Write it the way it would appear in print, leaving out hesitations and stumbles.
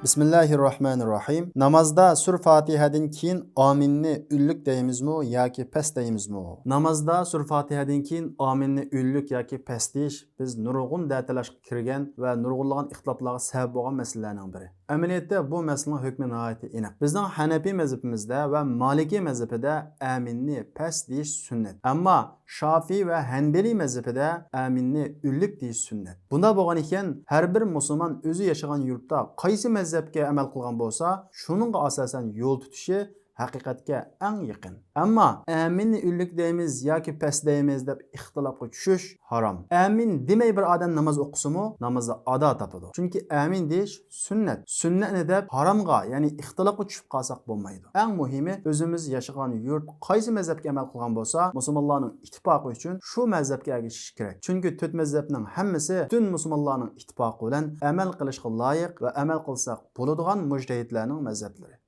Bismillahirrahmanirrahim. Namazda sur Fatiha'dan keyin aminni üllük deymizmi yoki past deymizmi? Namazda sur Fatiha'dan keyin aminni üllük yoki past deyish biz nurg'un datalashga kirgan va nurg'unlagan ixtiloflarga sabab bo'lgan masalalarning biri. Amaliyotda bu masalaning hukmi nihoyatda aniq. Bizning Hanafiy mazhabimizda va Maliki mazhabida aminni past deyish sunnat. Ammo Şafii va Hanbali mazhabida aminni üllük deyish sunnat. Bunda bo'lgan ekan, har bir musulmon o'zi yashagan yurtda qaysi mazhabga amal qilgan bo'lsa, shuningga asosan yo'l tutishi haqiqatga eng yaqin. Ammo aminni üllük deymiz yoki past deymiz deb ixtilofga tushish harom. Amin demay bir odam namoz o'qisimi, namozni ado topadi. Chunki amin deyish sunnat. Sunnatni deb haromga, ya'ni ixtilofga tushib qolsak bo'lmaydi. Eng muhimi o'zimiz yashagan yurt qaysi mazhabga amal qilgan bo'lsa, musulmonlarning ittifoqi uchun shu mazhabga ergashish kerak. Chunki to'rt mazhabning hammasi butun musulmonlarning ittifoqi bilan amal qilishga loyiq va amal qilsak bo'ladigan mujtahidlarning mazhablari.